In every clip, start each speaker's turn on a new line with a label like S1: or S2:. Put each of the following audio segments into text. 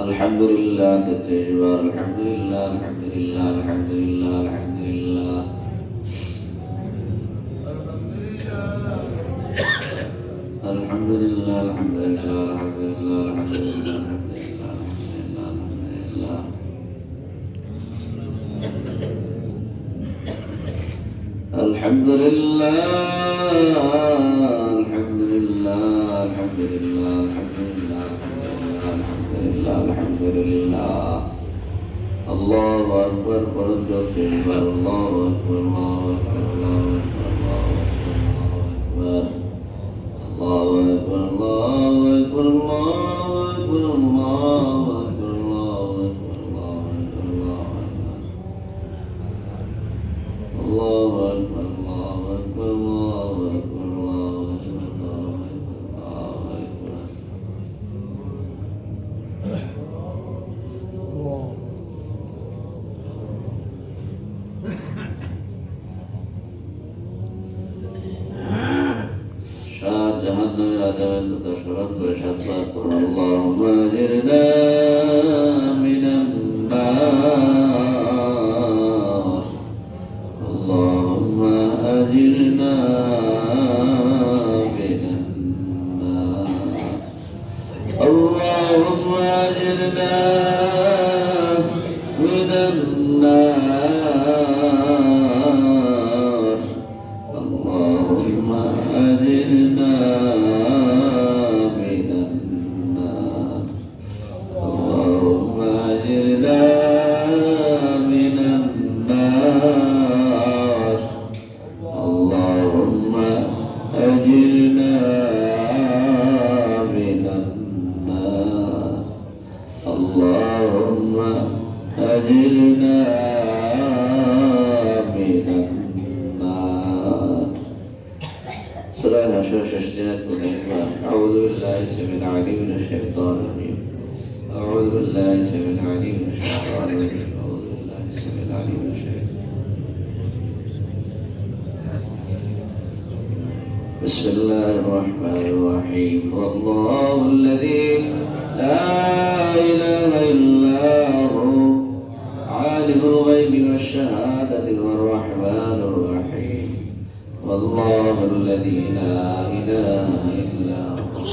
S1: الحمد لله تتجبر الحمد لله الحمد لله الحمد لله الحمد لله الحمد لله الحمد لله الحمد لله الحمد لله الحمد لله الحمد لله الحمد لله الحمد لله الحمد لله الحمد لله الله أكبر فرد الله أكبر الله أكبر الله أكبر الله أكبر الله أكبر الله أكبر الله أكبر الله أكبر الله أكبر الله أكبر الله أكبر الله أكبر شاد جهنم إلى جهنم تشرب وشطط اللهم أجرنا من النار اللهم أجرنا من النار اللهم أجرنا من النار اللهم أجرنا من النار اللهم أجرنا من النار اللهم أجرنا من النار اللهم أجرنا من النار سورة الحشر شجرة الإخوان أعوذ بالله السميع العليم من الشيطان الرجيم أعوذ بالله السميع العليم من الشيطان الرجيم أعوذ بالله السميع العليم من الشيطان بسم الله الرحمن الرحيم والله الذي لا إله إلا هو عالم الغيب والشهادة والرحمن الرحيم والله الذي لا إله إلا هو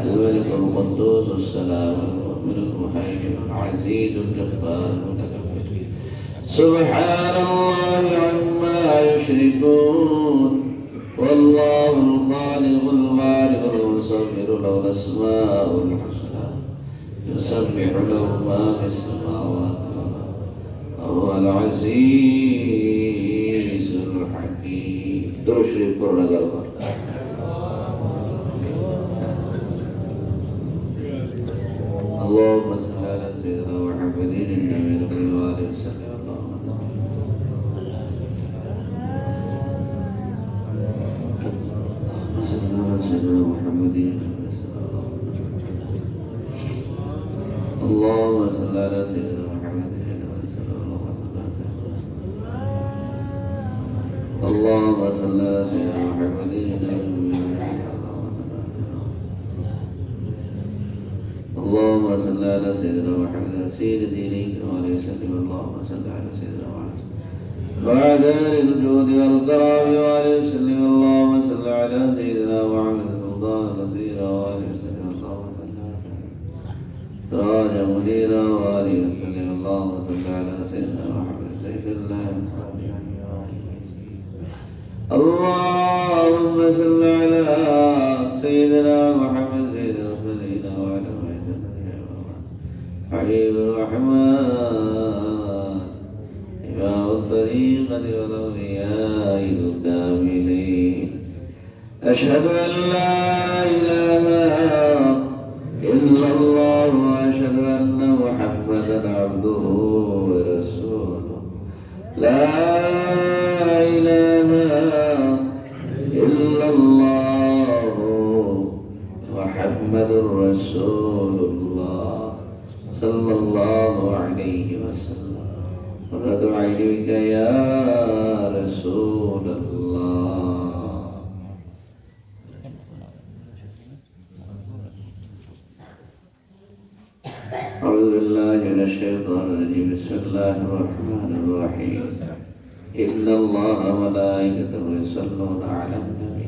S1: الملك القدوس السلام المؤمن المهيمن العزيز الجبار المتكبر سبحان الله عما يشركون والله الخالق البارئ المصور له الأسماء الحسنى يسبح له ما في السماوات والأرض وهو العزيز الحكيم درود شريف قرنا قلبا اللهم صل على سيدنا محمد النبي وآله وسلم سيدنا محمد اللهم صل على سيدنا محمد اللهم صل على سيدنا محمد اللهم صل على سيدنا محمد سيد دينك وعليه وسلم اللهم صل على سيدنا محمد وعلى الجود والكرام وعليه وسلم اللهم صل على سيدنا محمد سلطان نصير وعليه وسلم اللهم صل على سراج منيرا وعليه وسلم اللهم صل على سيدنا محمد سيف الله اللهم صل على سيدنا محمد سيد المرسلين وعلى حبيب الرحمن إمام الطريقة والأولياء الكاملين أشهد أن لا إله إلا الله وأشهد أن محمدا عبده ورسوله لا إله إلا الله وحده رسول الله صلى الله عليه وسلم ورد عينك يا رسول الله. أعوذ بالله من الشيطان الرجيم. بسم الله الرحمن الرحيم. إن الله وملائكته يصلون على النبي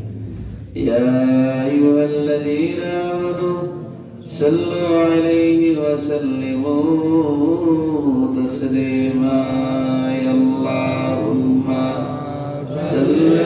S1: يا أيها الذين آمنوا صلوا عليه وسلموا تسليما. يا اللهم صل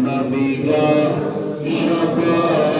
S2: Nabika Shaka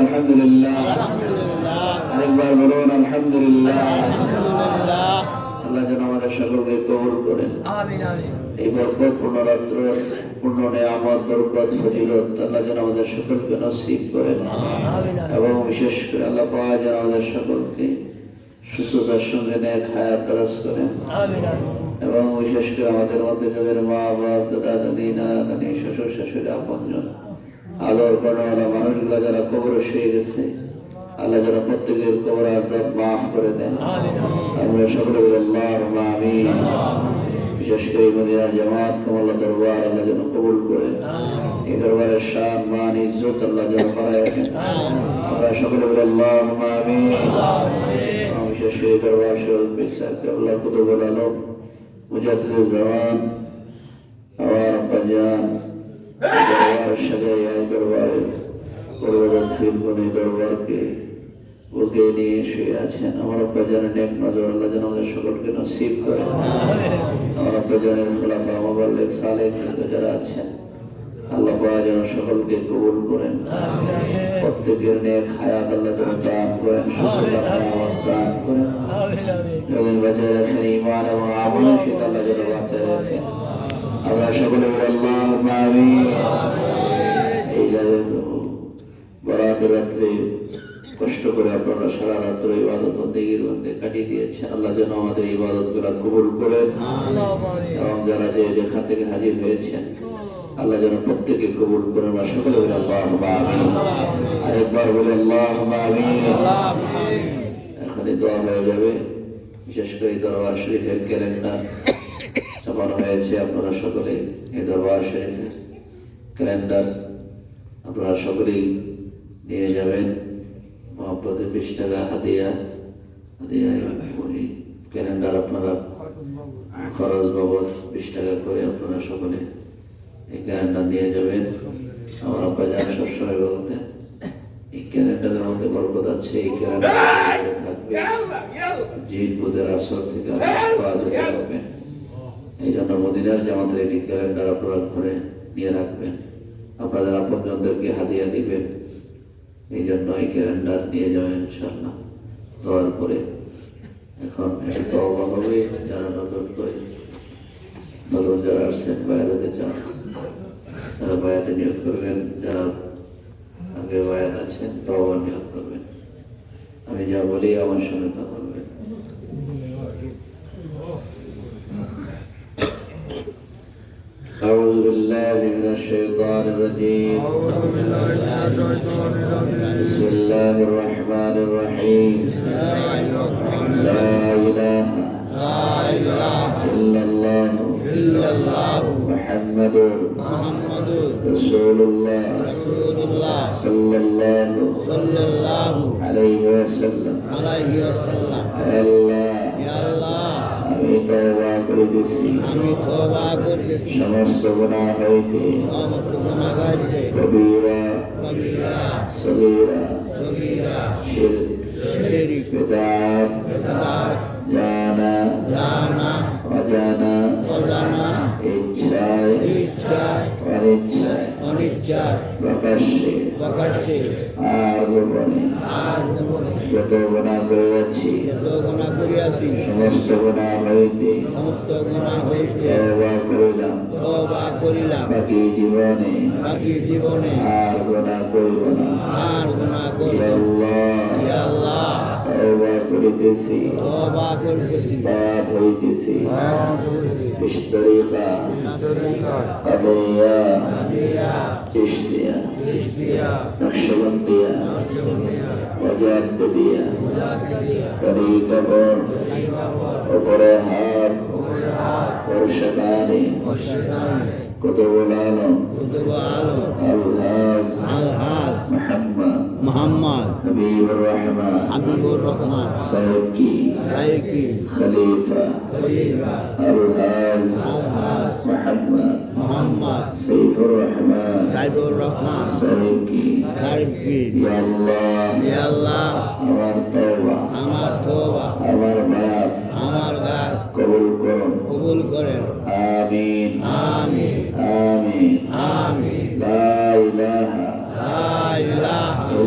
S1: আলহামদুলিল্লাহ আরেকবার বলুন আলহামদুলিল্লাহ। আল্লাহ যেন আমাদের সকলকে কবুল করেন। এই বরকতপূর্ণ রাত্র, পূর্ণ নিয়ামত, বরকত, ফজিলত আল্লাহ যেন আমাদের সকলকে নসিব করেন এবং বিশেষ করে আল্লাহ পাক যেন আমাদের সকলকে সুস্থতার সঙ্গে নেক হায়াত দারাজ করেন এবং বিশেষ করে আমাদের মধ্যে যাদের মা বাপ, দাদা দাদি, নানা নানি, শ্বশুর শাশুড়ি, আপনজন, আদর করাওয়ালা মানুষগুলো যারা কবরে শুয়ে গেছে, আল্লাহ যেন প্রত্যেকের কবর আযাব মাফ করে দেন। আমরা সকলে বলি আল্লাহুম্মা আমিন। বিশেষ করে মদিনা জামাত কামাল্লাহ দরবার আল্লাহ যেন কবুল করেন। এই দরবারের শান, মান, ইজ্জত আল্লাহ যেন বাড়ায় দেন। আমরা সকলে বলি আল্লাহুম্মা আমিন। বিশেষ করে দরবার শরীফ বিসাক আল্লাহ কুতুবুল আলম মুজাদ্দিদুল জামান আমার আব্বা জান দরবার সাজাইয়া এই দরবারে দরবারকে বুকে নিয়ে শুয়ে আছেন। আমার আব্বা জানের নেক নজর আল্লাহ যেন আমাদের সকলকে নসিব করেন। আমার আব্বা জানের খোলাফা মুবাল্লিগ সালেহ যারা আছেন আল্লাহ পাক যেন সকলকে কবুল করেন। প্রত্যেকের নেক হায়াত আল্লাহ যেন দান করেন, সুস্থতা দান করেন, যাদের বাঁচায় রাখেন ঈমান এবং আমল সেটা আল্লাহ যেন বাঁচায় রাখেন। আমরা সকলে বলি আল্লাহুম্মা আমিন। এই বরাতের রাত্রে কষ্ট করে আপনারা সারা রাত্র ইবাদত বন্দেগীর মধ্যে কাটিয়ে দিয়েছেন। আল্লাহ যেন আমাদের ইবাদত গুলা কবুল করেন এবং যারা যে যেখান থেকে হাজির হয়েছেন আল্লাহ যেন প্রত্যেকে কবুল করেন। আমরা সকলে বলি আল্লাহুম্মা আমিন। আরেকবার বলি আল্লাহুম্মা আমিন। এখনই দোয়া হয়ে যাবে। বিশেষ করে দরবার শরীফের ক্যালেন্ডার ছাপানো হয়েছে, আপনারা সকলে এই দরবার শরীফের ক্যালেন্ডার আপনারা সকলেই নিয়ে যাবেন। মহব্বতে 20 টাকা হাদিয়া ওই ক্যালেন্ডার আপনারা খরচ বাবদ 20 টাকা করে আপনারা সকলে এই ক্যালেন্ডার নিয়ে যাবেন। আমার আব্বা জান সবসময় বলতেন এই ক্যালেন্ডারের মধ্যে বরকত আছে, এই ক্যালেন্ডার থাকবে জিন বুধের আসর থেকে থাকবে। এই জন্য মদিনার জামাতের একটি ক্যালেন্ডার আপনারা ঘরে নিয়ে রাখবেন, আপনাদের আপনজনদেরকে হাদিয়া দিবেন। এই জন্য এই ক্যালেন্ডার নিয়ে যাবেন ইনশাআল্লাহ দোয়ার করে। এখন তওবা হবে, যারা নতুন যারা আসছেন বায়াতে চান তারা বায়াতে নিয়ত করবেন, যারা আগে বায়াত আছেন তওবা নিয়ত করবেন। আমি যা বলি আমার সঙ্গে তা করবেন। أعوذ بالله من الشيطان الرجيم. بسم الله الرحمن الرحيم. لا إله إلا الله محمد رسول الله صلى الله عليه وسلم. আমি তওবা করে দিছি সমস্ত গুনাহ হইতে, কবিরা সগীরা শিরক বিদআত জানা অজানা ইচ্ছায় অনিচ্ছায় প্রকাশ্যে আর গোপনে যত গুনাহ করিয়াছি সমস্ত গুনাহ হইতে তওবা করিলাম বাকি জীবনে আর গুনাহ করিব না। ইয়া আল্লাহ তওবা করিতেছি বাদ হইতেছি বিস্তরিকা কাদিয়া চিশতিয়া নকশবন্দিয়া ওয়াজাদ্দিয়া তরিকাবর ওপরে হাত ওরশদানি কুতুবুল আলম আলহাজ মোহাম্মদ হাবিবুর রহমান সাহেব কি খলিফা আলহাজ মোহাম্মদ সাইফুর রহমান সাহেব কি ইয়া আল্লাহ আমার তওবা আমার বাস কবুল করুন আমিন লা ইলাহা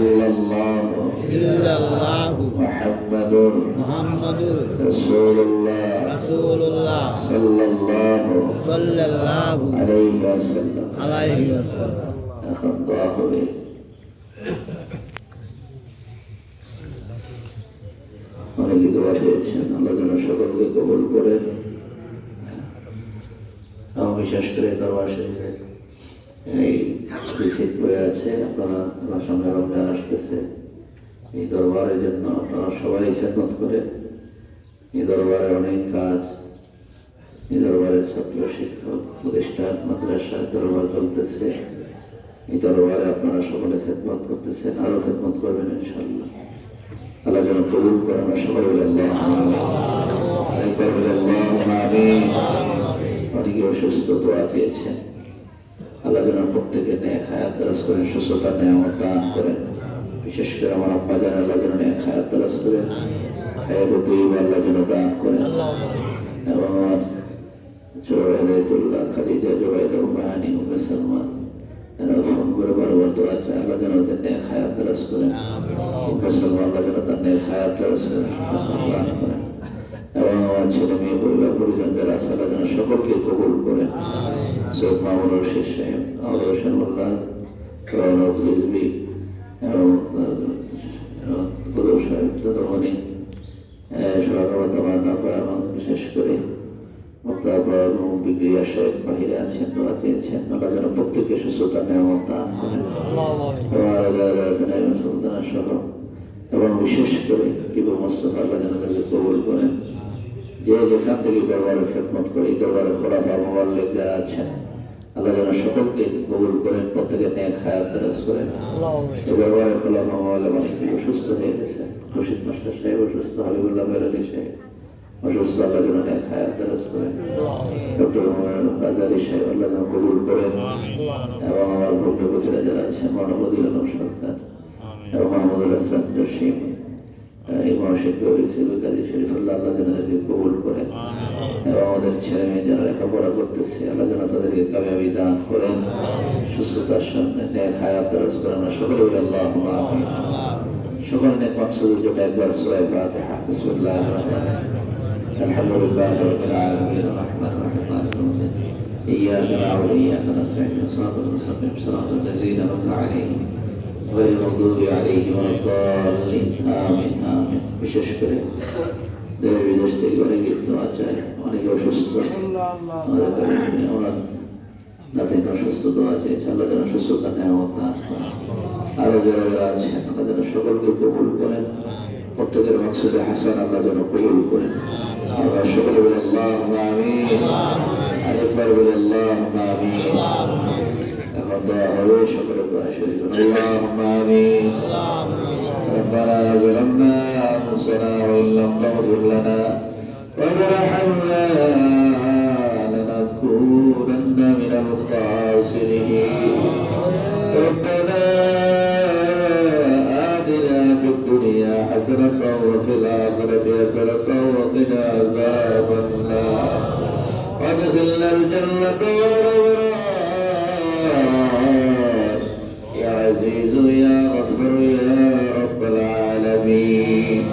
S1: ইল্লাল্লাহ মুহাম্মাদুর রাসূলুল্লাহ সাল্লাল্লাহু আলাইহি ওয়াসাল্লাম। এখন দোয়া হবে। অনেকে দোয়া চেয়েছেন, আল্লাহ যেন সকলকে কবুল করেন। বিশেষ করে দরবার শরীফে এই রিসিট হয়ে আছে, আপনারা আমার সঙ্গে রমজান আসতেছে, এই দরবারের জন্য আপনারা সবাই খেদমত করেন। এই দরবারের অনেক কাজ, এই দরবারের ছাত্র শিক্ষক প্রতিষ্ঠান মাদ্রাসা দরবার চলতেছে। এই দরবারে আপনারা সকলে খেদমত করতেছেন, আরো খেদমত করবেন ইনশাআল্লাহ। আল্লাহ যেন কবুল করেন। সবাই বলে আল্লাহ আমিন। অনেকে অসুস্থ দোয়া চেয়েছেন, আল্লাহ যেন প্রত্যেকে নেক হায়াত দারাজ করেন, সুস্থতা নেয়ামত দান করেন। বিশেষ করে আমার আব্বা যেন আল্লাহ যেন নেক হায়াত দারাজ করেন, হায়াতে তৈয়বা আল্লাহ যেন দান করেন। এবং আমার জওয়াহিদুল্লাহ খাদিজা জওয়াহিদা উম্মাহানি উম্মে সালমান এরা ফোন করে বারবার দোয়া চায়, আল্লাহ যেন ওদের নেক হায়াত দারাজ করেন। উম্মে সালমান আল্লাহ যেন তার নেক হায়াত দারাজ দান করেন। এবং আমার ছেলে মেয়ে পরিবার পরিজন যারা আছে আল্লাহ যেন সকলকে কবুল করেন। সৈয়দ মামুন রশিদ সাহেব, আহমদ হোসেন মোল্লা, রিজভী এবং কুতুব সাহেব তদমণি সভাপতি আমার নাপা এবং বিশেষ করে মোক্তাবা এবং বিক্রিয়া সাহেব বাহিরে আছেন, দোয়া চেয়েছেন, আল্লাহ যেন প্রত্যেককে সুস্থতা নেয়ামত দান করেন। সুলতানা সহ এবং বিশেষ করে কিবু মোস্তফা আল্লাহ যেন তাকে কবুল করেন। যে যেখান থেকে দরবারে খেদমত করে, এই দরবারে খোলাফা মুবাল্লিগ যারা আছেন আল্লাহ যেন সকলকে কবুল করেন, প্রত্যেকে নেক হায়াত দারাজ করেন। এই দরবারে খোলাফা মুবাল্লিগ অনেক অসুস্থ হয়ে গেছে, রশিদ মাস্টার সাহেব অসুস্থ, হাবিবুল্লাহ বেরালি সাহেব অসুস্থ, আল্লাহ যেন নেক হায়াত দারাজ করেন। ডক্টর বাজারি সাহেব আল্লাহ যেন কবুল করেন। এবং আমার ভগ্নপতিরা যারা আছেন মহানবদুল আলম সরকার এবং মাহমুদুল হাসান জসিম, ইমাম শিক্ষক কাজী শরীফুল্লাহ আল্লাহ যেন তাদেরকে কবুল করেন। এবং আমাদের ছেলে মেয়ে যারা লেখাপড়া করতেছে আল্লাহ যেন তাদেরকে কামিয়াবি দান করেন, সুস্থতার সামনে নেক হায়াত দারাজ করেন। সকলে বলে আল্লাহুম্মা আমিন। সকল নেক মাকসুদের জন্য একবার সূরা ফাতিহা। বিসমিল্লাহির রহমানির রহিম। আলহামদুলিল্লাহি রাব্বিল আলামিন আর-রাহমানির রহিম মালিকিল ইয়াউমিদ্দিন। ইয়্যাকা না'বুদু ওয়া ইয়্যাকা নাস্তাঈন সিরাতাল মুস্তাকিম সিরাতাল লাযীনা আন'আমতা আলাইহিম গায়রিল মাগদুবি আলাইহিম ওয়ালাদ-দাল্লিন। আমিন আমিন। বিশেষ করে দেশ বিদেশ থেকে অনেকে দোয়া চায়, অনেকে অসুস্থ, নাতিন অসুস্থ দোয়া চেয়েছে, আল্লাহ যেন সুস্থতা নেয়ামত দান করেন। আরো যারা যারা আছেন আল্লাহ যেন সকলকে কবুল করেন, প্রত্যেকের মাকসুদে হাসান আল্লাহ যেন কবুল করেন। আমরা সকলে বলে আল্লাহুম্মা আমিন। আরেকবার বলে আল্লাহুম্মা আমিন। এখন দোয়া হবে, সকলে দোয়া শুরু করুন। আল্লাহুম্মা আমিন। ربنا ظلمنا أنفسنا وإن لم تغفر لنا وترحمنا لنكونن من الخاسرين. ربنا آتنا في الدنيا حسنة وفي الآخرة حسنة وقنا عذاب النار وادخلنا الجنة والأبرار يا عزيز يا غفور يا رب العالمين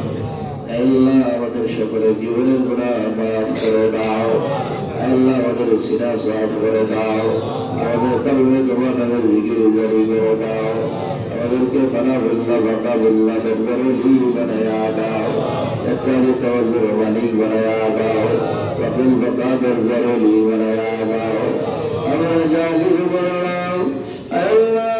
S1: আল্লাহ আমাদের সকলের জীবনের গুনাহ মাফ করে দাও আল্লাহ আমাদের সিনা সাফ করে দাও আমাদের কলবে তোমার নামে জিকির জারি করে দাও আমাদেরকে ফানা বিল্লাহ বাকা বিল্লাহ নবরলি বানায়া দাও ইত্যাদি তাওয়াজ্জুহ মালিক বানায়া দাও কবিল বাকা নবরলি বানায়া দাও আমরা জালিম বানাও আল্লাহ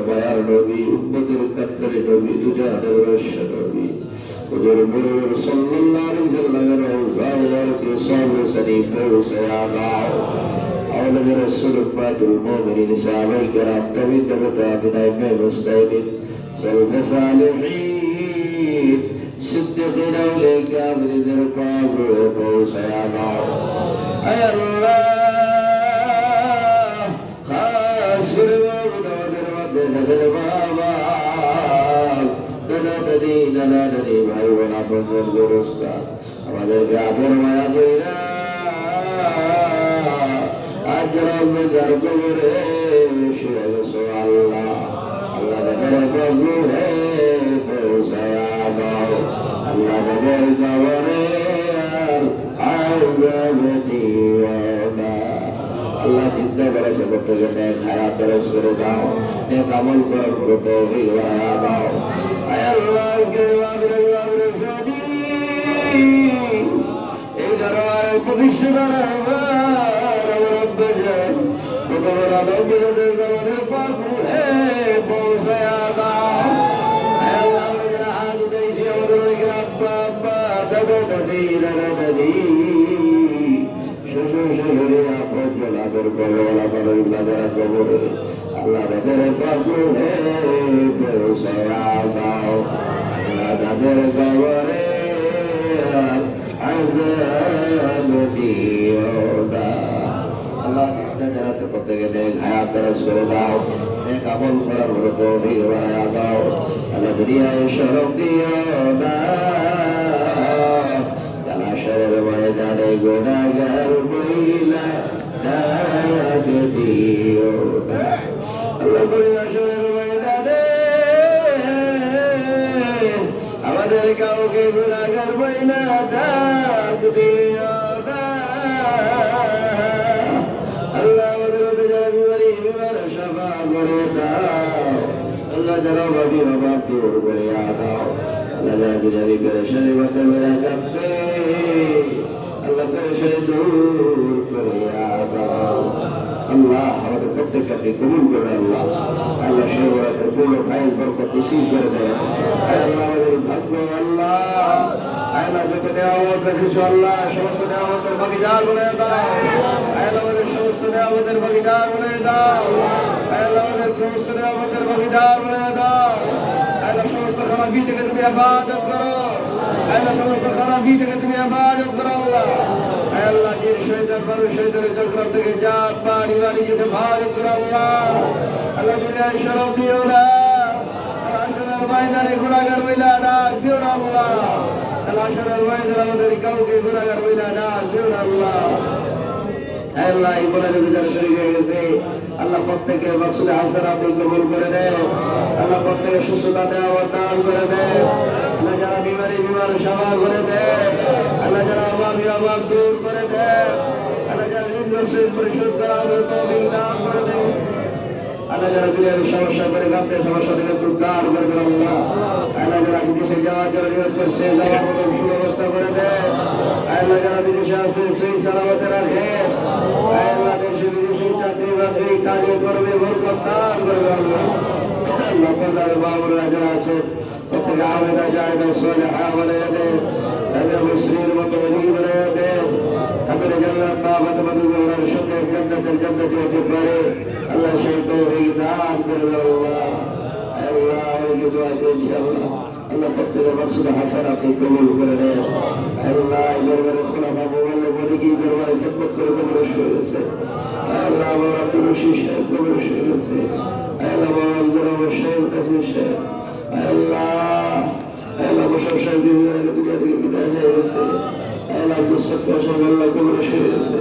S1: মায়ার নবী উম্মতের কাত্তারে নবী দুজাহানের রহস্য নবী হুজুর মুরুর সাল্লাল্লাহু আলাইহি ওয়াসাল্লামের রওজাকে সামনে শরীফ পৌঁছায়া দাও আওলাদ রাসূল ফাতুল মুমিনিন সাহাবায়ে কেরাম তাবিঈন মুস্তাহিদিন সালফে সালিহিন সিদ্দিকিন আউলিয়া কামিলদের কবরে পৌঁছায়া দাও আয় আল্লাহ খাসির আমাদের বাবা দাদা দাদি নানা দাদি ভাই বোন আপনজন গোরস্তা আমাদেরকে আদর মায়া কইরা আজ যার কবরে শুয়ে গেছো আল্লাহ আল্লাহ তাদের প্রভু হে পৌঁছায়া দাও আল্লাহ তাদের কবরে আযাব দিও না আল্লাহ চিন্তা করেছে প্রত্যেকে নেক হায়াত দরজ করে দাও নেক আমল করার পুরো তৌফিক বানায়া দাও আয় আল্লাহ আজকে মাহফিলের সাথী এই দরবারের প্রতিষ্ঠাতা আমার রব্বে জান তোমার আদর বিরোধে জামানের পাক হে পৌঁছায়া দাও আয় আল্লাহ আমরা যারা হাত উঠাইছি আমাদের অনেকের আব্বা আব্বা দাদা দাদি নানা দাদি শ্বশুর শাশুড়ি আপন আদর করওয়ালা বড় যারা কবরে আল্লাহ তাদের পাগল হে পৌঁছায়া দাও আল্লাহ তাদের কবরে আযাব দিও না আল্লাহ যারা আছে প্রত্যেকে নেক হায়াত দরজ করে দাও নেক আমল করার মতো তৌফিক বানায়া দাও আল্লাহ দুনিয়ায় শরফ দিও না হাশরের ময়দানে গুনাহগার মহিলা ডাক দিও আল্লাহ বলে হাশরের ময়দানে আমাদের কাউকে গুনাহগার মহিলা ডাক দিও আল্লাহ আমাদের মধ্যে যারা বিমার শাফা করে দাও আল্লাহ যারা ভাবি অভাব দূর করে দাও আল্লাহ যারা দুনিয়াবি পেরেশানি মধ্যে মেরা কাঁপবে আল্লাহ পেরেশানি দূর করে দাও আল্লাহ আমাদের প্রত্যেককে আপনি কবুল করে আল্লাহ আল্লাহ সর্বরাতের পূর্ণ ফায়েজ বরকত নসিব করে দেয় আল্লাহ আমাদের ভাগ্য আল্লাহ আল্লাহ যত নেয়ামত রেখেছো আল্লাহ সমস্ত নেয়ামতের ভাগীদার বলে দাও আল্লাহ আমাদের সমস্ত নেয়ামতের ভাগীদার বলে দাও আল্লাহ আমাদের সমস্ত নেয়ামতের ভাগীদার বলে দাও আল্লাহ সমস্ত খারাপি থেকে তুমি হেফাজত করো আল্লাহ সমস্ত খারাপি থেকে তুমি হেফাজত করো আল্লাহ আল্লাহ জিন শয়তান মানুষ শয়তানের চক্রান্ত থেকে জাত পানি বাড়ি যেতে হেফাজত করো আল্লাহ আল্লাহ দুনিয়ায় শরফ দিও না আল্লাহ ময়দানে গুনাহগার মহিলা ডাক দিও না আল্লাহ আল্লাহ ময়দানে আমাদের কাউকে গুনাহগার মহিলা ডাক দিও না আল্লাহ আল্লাহ এই গুনাহে যারা শরীক হয়ে গেছে আল্লাহ প্রত্যেকে মাকসুদে হাসান আপনি কবুল করে দেন আল্লাহ প্রত্যেকে সুস্থতা নেয়ামত দান করে দেন আল্লাহ যারা বিমার সেবা করে দেন আল্লাহ যারা অভাব দূর করে দেন আল্লাহ যারা ঋণ রসিদ পরিশোধ করার তৌফিক দান করে দেন আল্লাহ যারা দুনিয়ার সমস্যা করে গান্তের সমস্যা থেকে উদ্ধার করে দেন আল্লাহ আল্লাহ যারা বিদেশে যাওয়ার জন্য নিয়োগ করছে যাওয়ার মতো সুব্যবস্থা করে দেন আল্লাহ যারা বিদেশে আছে সেই সালামতে রাখে আল্লাহ দেশে বিদেশে চাকরি বাকরি কাজে করবে বরকত দান করে দেন আল্লাহ পর্দার বাবুরা যারা আছে প্রত্যেকে আবেদা জায়দা সালেহা বানিয়ে দেন তাদের মুসলিমের মতো নবী বানিয়ে দেন তাদের জান্নাত বাবাতে বাদুর সঙ্গে জান্নাতে হতে পারে আল্লাহ সেই তৌফিক দান করে দেন আল্লাহ আমাকে দোয়া করেছি আল্লাহ আল্লাহ প্রত্যেকের মাকসুদ হাসান আপনি কবুল করে নেন আল্লাহ দরবারে খোলাফা মোবাইলে বলে কি দরবারে খেদমত করে কবর শুয়ে গেছে আল্লাহ আমার আব্দুল রশিদ সাহেব কবর শুয়ে গেছে আল্লাহ আমার আব্দুর রহমান সাহেব কাছে সাহেব আল্লাহ আল্লাহ মোশাররফ সাহেব দুনিয়া থেকে বিদায় হয়ে গেছে আল্লাহ মুসত্তা সব আল্লাহ কবর শুয়ে গেছে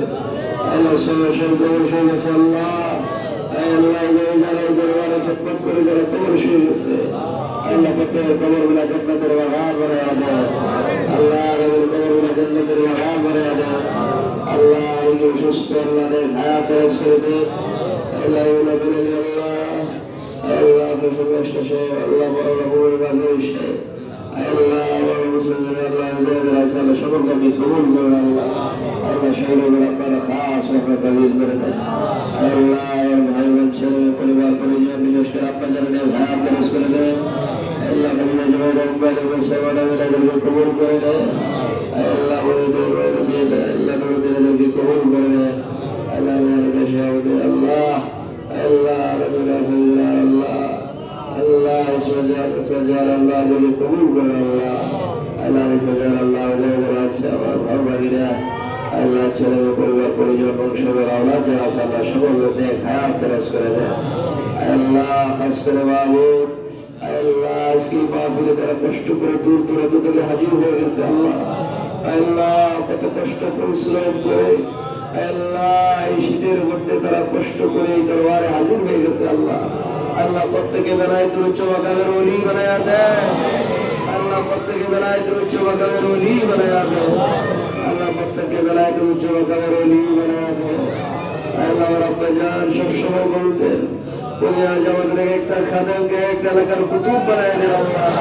S1: আল্লাহ সব কবর শুয়ে গেছে আল্লাহ আল্লাহ যারা দরবারে খেদমত করে যারা কবর শুয়ে গেছে আল্লাহ প্রত্যেকের কবরগুলা জান্নাতের বাগান বানায়া দাও আল্লাহ আমাদের কবরগুলা জান্নাতের বাগান বানায়া দাও আল্লাহ আমাকে সুস্থ আল্লাহ দেখ হায়াত দরাজ করে দে আল্লাহ বলে আল্লাহ আল্লাহ ফসলের শেষে আল্লাহ বড় কবরের বাজে এসে আল্লাহ বড় মুসলিম আল্লাহ আল্লাহ সকলকে আপনি কবুল করেন আল্লাহ আল্লাহ সকলকে আপনারা খাস আপনার তাবিজ করে দেন আল্লাহ আমার ভাই বোন ছেলে পরিবার পরিজন বিশেষ করে আপনার জন্য হায়াত দরাজ করে দেন আল্লাহ কবুল করে দেন আল্লাহ আল্লাহ নবীদেরকে কবুল করে দেন আল্লাহ আল্লাহ আল্লাহ আল্লাহ আল্লাহ সজার আল্লাহ যদি কবুল করে আল্লাহ আল্লাহ সজার আল্লাহ আছে আমার ঘর বাড়িরা আল্লাহ ছেলে পরিবার পরিজন বংশধর আল্লাহ যারা আল্লাহ সকলকে হায়াত দরাজ করে দেন আল্লাহ খাস করে বাবু আল্লাহ আজকে মাহফিলে তারা কষ্ট করে দূর দূরান্ত থেকে হাজির হয়ে গেছে আল্লাহ আল্লাহ কত কষ্ট পরিশ্রম করে আল্লাহ এই শীতের মধ্যে তারা কষ্ট করে এই দরবারে হাজির হয়ে গেছে আল্লাহ আল্লাহ প্রত্যেকে বেলায় দুরুচ্চ মাকামের ওলি বানায়া দেয় আল্লাহ প্রত্যেকে বেলায় দুরুচ্চ মাকামের ওলি বানায়া দেয় আল্লাহ প্রত্যেকে বেলায় দুরুচ্চ মাকামের ওলি বানায়া দেয় আল্লাহ রাব্বে জান সবসময় বলতেন দুনিয়ার জামাত থেকে একটা খাদেমকে একটা এলাকার কুতুব বানায় দেন আল্লাহ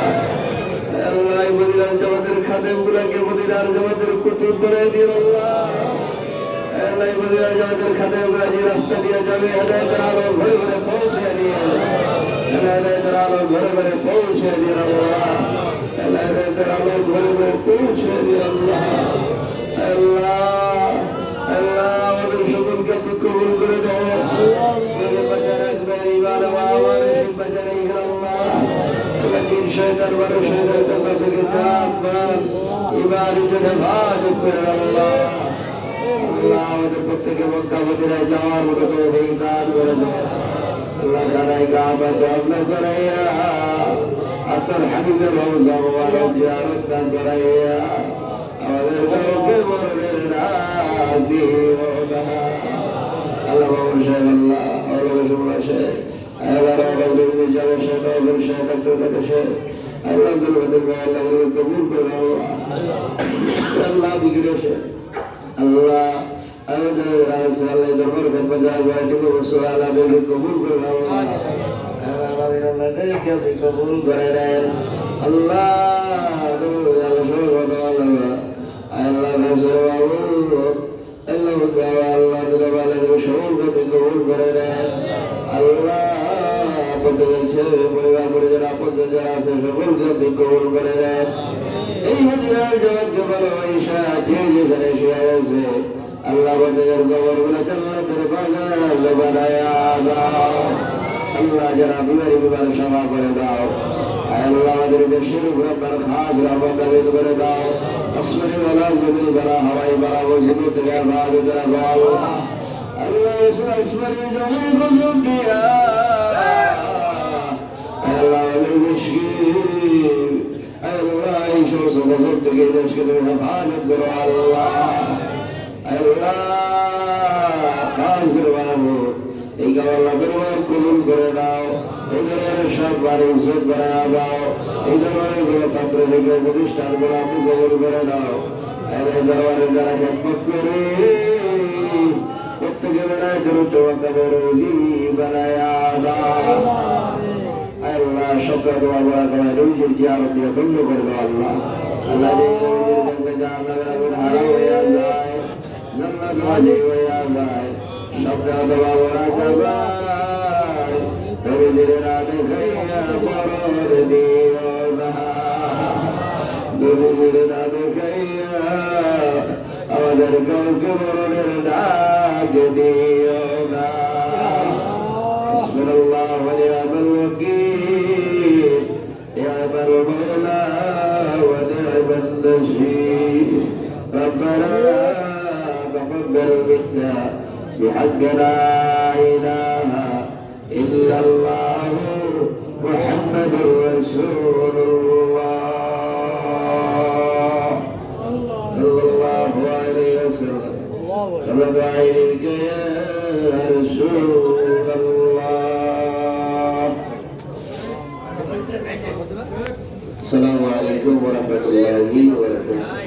S1: আল্লাহ মদিনার জামাতের খাদেমগুলোকে মদিনার জামাতের কুতুব বানায় দিন আল্লাহ আল্লাহ মদিনার জামাতের খাদেমগুলো যে রাস্তা দিয়ে যাবে হেদায়েতের আলো ঘরে ঘরে পৌঁছে দিয়ে হেদায়েতের আলো ঘরে ঘরে পৌঁছে দিন আল্লাহ হেদায়েতের আলো ঘরে ঘরে পৌঁছে দিন আল্লাহ আল্লাহ আল্লাহ আমাদের সকলকে আপনি কবুল করে দেন শয়তান বড় শয়তান থেকে ইবাদতের হেফাজত করে আল্লাহ আল্লাহ আমাদের প্রত্যেকে মক্কা মদিনায় যাওয়ার মতো তৌফিক দান করে দেন আল্লাহ জানাই কাবা দোয়া করাইয়া আপনার হাবিবের রওজা মুবারক জিয়ারত দান করাইয়া আমাদের কাউকে মরণের ডাক দিও না আল্লাহ বাবুল সাহেব আল্লাহ আল্লাহ রসুল্লাহ সাহেব আল্লাহ রাব্বুল জালাল সাহেব আবুল সাহেব আব্দুল কাদের সাহেব আল্লাহ আব্দুল কাদের ভাই আল্লাহ কবুল করে আল্লাহ বিগড়ে সাহেব আল্লাহ আমাদের রাসূল আল্লাহ দরবার করবে জায়গাটি বসুল আল্লাহ বলে কবুল করে আল্লাহ আল্লাহ দেখে আপনি কবুল করে দেন আল্লাহ আল্লাহ রাসূল আল্লাহ আল্লাহ দরবার সকলকে কবুল করে দেন আল্লাহ আপনাদের ছেলে পরিবার পরিজন আপনাদের যারা আছে সকলকে আপনি কবুল করে দেন এই মদিনার জগৎকে ভালোবাসা যে যেখানে শুয়ে আছে আল্লাহ আমাদের কবরগুলো জান্নাতের বাগান বানায়া দাও আল্লাহ যারা বিমারি বিমার সেবা করে দাও আল্লাহ আমাদের দেশের উপর আপনার খাস রহমত নাযিল করে দাও আসমানি বালা জমিনি বালা হাওয়াই বালা ওয়াজিবু থেকে আবাদ যারা বল আল্লাহ আসমানি জমিনি গজব দিয়া আল্লাহ আমাদের মুশকিল আল্লাহ এই সমস্ত গজব থেকে দেশকে তুমি হেফাজত করো আল্লাহ আল্লাহ খাস করে বাবু এই আল্লাহ দরবার কবুল করে দাও এই ধরনের সব বাড়ি ইজ্জত বাড়ায় দাও এই ধরনের ছাত্র শিক্ষা প্রতিষ্ঠানগুলো আপনি কবুল করে দাও এই দরবারে যারা খেদমত করে প্রত্যেকে বেলায় দরুদ ওয়াক্তাবের ওলি বানায়া দাও আল্লাহ সবটা দোয়া বলা করে রোজের জিয়ারত দিয়ে ধন্য করে দাও আল্লাহ আল্লাহ জাহান্নামের আগুন হারাম হয়ে যায় জান্নাত ওয়াজিব হয়ে যায় সবটা দোয়া বলা করে রোজের রাত খাইয়া পরর দিও না রোজের রাত খাইয়া আমাদের কাউকে মরণের ডাক দিও না বিসমিল্লাহ ওয়া নি'মাল ওয়াকিল নি'মাল মাওলা ওয়া নি'মান নাসীর ربنا تقبل منا بحق لا إله إلا الله محمد رسول الله صلى الله صلى عليك يا رسول الله. السلام عليكم ورحمة الله وبركاته.